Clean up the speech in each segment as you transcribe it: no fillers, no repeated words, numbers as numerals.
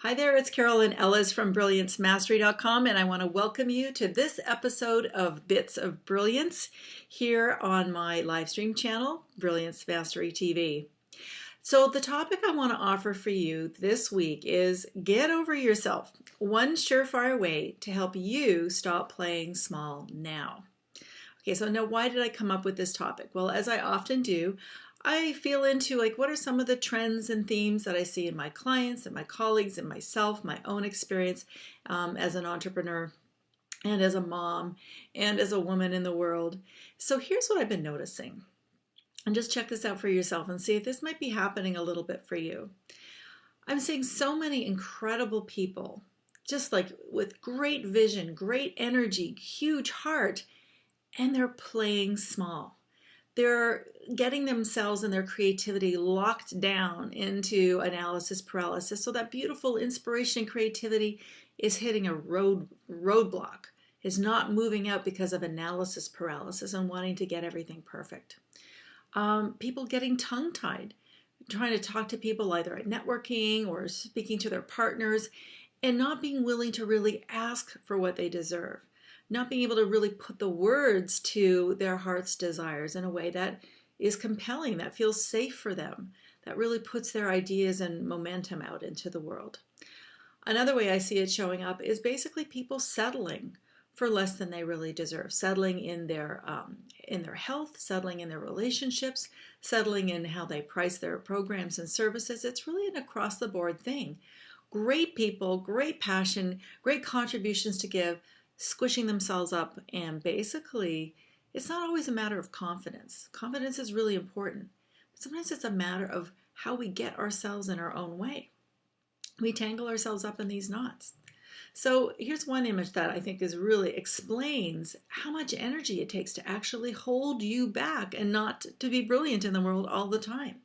Hi there, it's Carolyn Ellis from BrillianceMastery.com, and I want to welcome you to this episode of Bits of Brilliance here on my live stream channel, Brilliance Mastery TV. So the topic I want to offer for you this week is get over yourself. One surefire way to help you stop playing small now. Okay, so now why did I come up with this topic? Well, as I often do, I feel into what are some of the trends and themes that I see in my clients and my colleagues and myself, my own experience as an entrepreneur and as a mom and as a woman in the world. So here's what I've been noticing. And just check this out for yourself and see if this might be happening a little bit for you. I'm seeing so many incredible people, just with great vision, great energy, huge heart, and they're playing small. They're getting themselves and their creativity locked down into analysis paralysis. So that beautiful inspiration and creativity is hitting a roadblock, is not moving out because of analysis paralysis and wanting to get everything perfect. People getting tongue-tied, trying to talk to people either at networking or speaking to their partners and not being willing to really ask for what they deserve. Not being able to really put the words to their heart's desires in a way that is compelling, that feels safe for them, that really puts their ideas and momentum out into the world. Another way I see it showing up is basically people settling for less than they really deserve, settling in their health, settling in their relationships, settling in how they price their programs and services. It's really an across-the-board thing. Great people, great passion, great contributions to give, squishing themselves up, and basically it's not always a matter of confidence. Confidence is really important, but sometimes it's a matter of how we get ourselves in our own way. We tangle ourselves up in these knots. So here's one image that I think really explains how much energy it takes to actually hold you back and not to be brilliant in the world all the time.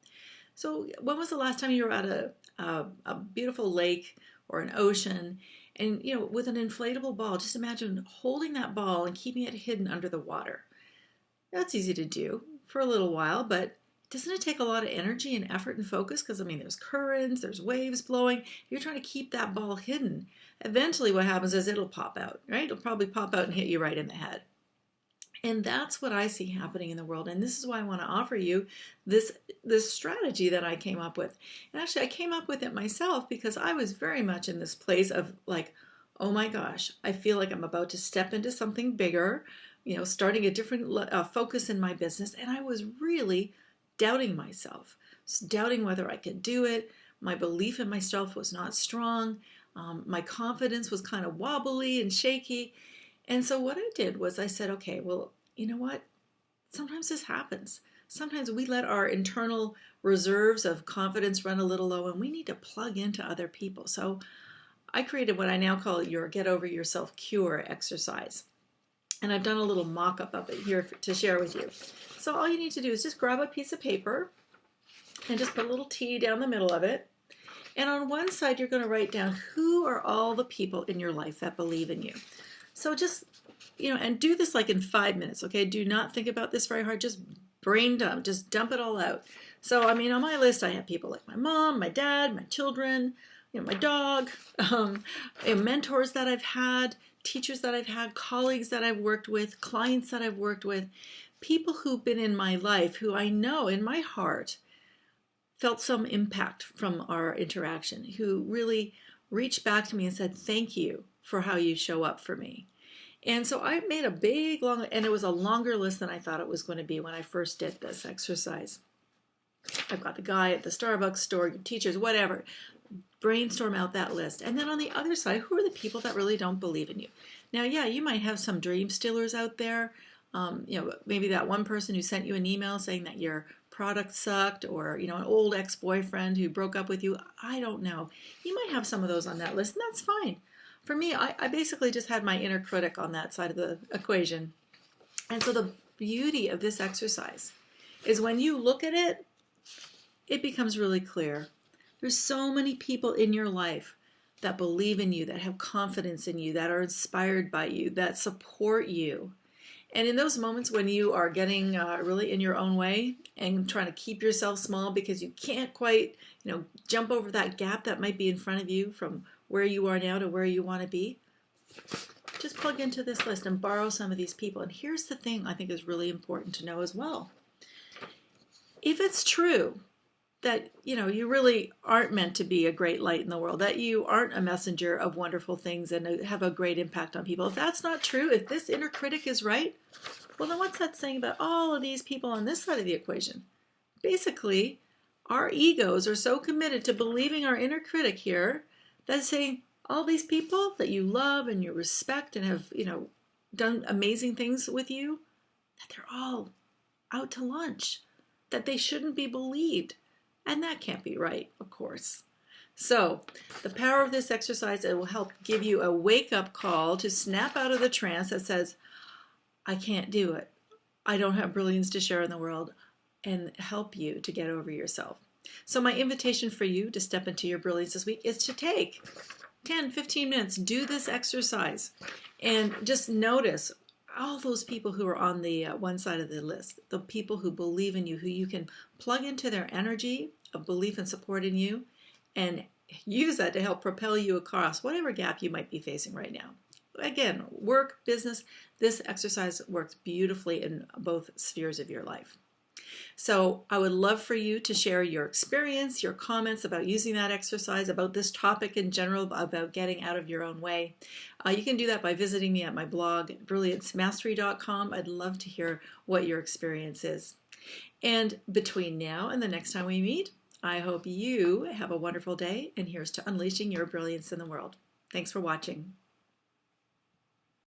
So when was the last time you were at a beautiful lake or an ocean and, with an inflatable ball? Just imagine holding that ball and keeping it hidden under the water. That's easy to do for a little while, but doesn't it take a lot of energy and effort and focus? Because, there's currents, there's waves blowing. You're trying to keep that ball hidden. Eventually what happens is it'll pop out, right? It'll probably pop out and hit you right in the head. And that's what I see happening in the world. And this is why I want to offer you this strategy that I came up with. And actually, I came up with it myself because I was very much in this place of oh my gosh, I feel like I'm about to step into something bigger, starting a different focus in my business. And I was really doubting myself, doubting whether I could do it. My belief in myself was not strong. My confidence was kind of wobbly and shaky. And so what I did was I said, okay, well, you know what? Sometimes this happens. Sometimes we let our internal reserves of confidence run a little low and we need to plug into other people. So I created what I now call your Get Over Yourself Cure exercise. And I've done a little mock-up of it here to share with you. So all you need to do is just grab a piece of paper and just put a little T down the middle of it. And on one side, you're going to write down who are all the people in your life that believe in you. So just, and do this in 5 minutes, okay? Do not think about this very hard. Just brain dump. Just dump it all out. So, on my list, I have people like my mom, my dad, my children, my dog, mentors that I've had, teachers that I've had, colleagues that I've worked with, clients that I've worked with, people who've been in my life who I know in my heart felt some impact from our interaction, who really reached back to me and said, thank you for how you show up for me. And so I made a big, long, and it was a longer list than I thought it was going to be when I first did this exercise. I've got the guy at the Starbucks store, your teachers, whatever. Brainstorm out that list. And then on the other side, who are the people that really don't believe in you? Now, yeah, you might have some dream stealers out there. Maybe that one person who sent you an email saying that your product sucked, or, an old ex-boyfriend who broke up with you. I don't know. You might have some of those on that list, and that's fine. For me, I basically just had my inner critic on that side of the equation. And so the beauty of this exercise is when you look at it, it becomes really clear. There's so many people in your life that believe in you, that have confidence in you, that are inspired by you, that support you. And in those moments when you are getting really in your own way and trying to keep yourself small because you can't quite jump over that gap that might be in front of you from where you are now to where you want to be. Just plug into this list and borrow some of these people. And here's the thing I think is really important to know as well. If it's true that you really aren't meant to be a great light in the world, that you aren't a messenger of wonderful things and have a great impact on people, if that's not true, if this inner critic is right, well, then what's that saying about all of these people on this side of the equation? Basically, our egos are so committed to believing our inner critic here that it's saying all these people that you love and you respect and have done amazing things with you, that they're all out to lunch, that they shouldn't be believed. And that can't be right, of course. So the power of this exercise, it will help give you a wake-up call to snap out of the trance that says, I can't do it. I don't have brilliance to share in the world, and help you to get over yourself. So my invitation for you to step into your brilliance this week is to take 10, 15 minutes, do this exercise, and just notice all those people who are on the one side of the list, the people who believe in you, who you can plug into their energy of belief and support in you, and use that to help propel you across whatever gap you might be facing right now. Again, work, business, this exercise works beautifully in both spheres of your life. So I would love for you to share your experience, your comments about using that exercise, about this topic in general, about getting out of your own way. You can do that by visiting me at my blog, brilliancemastery.com. I'd love to hear what your experience is. And between now and the next time we meet, I hope you have a wonderful day, and here's to unleashing your brilliance in the world. Thanks for watching.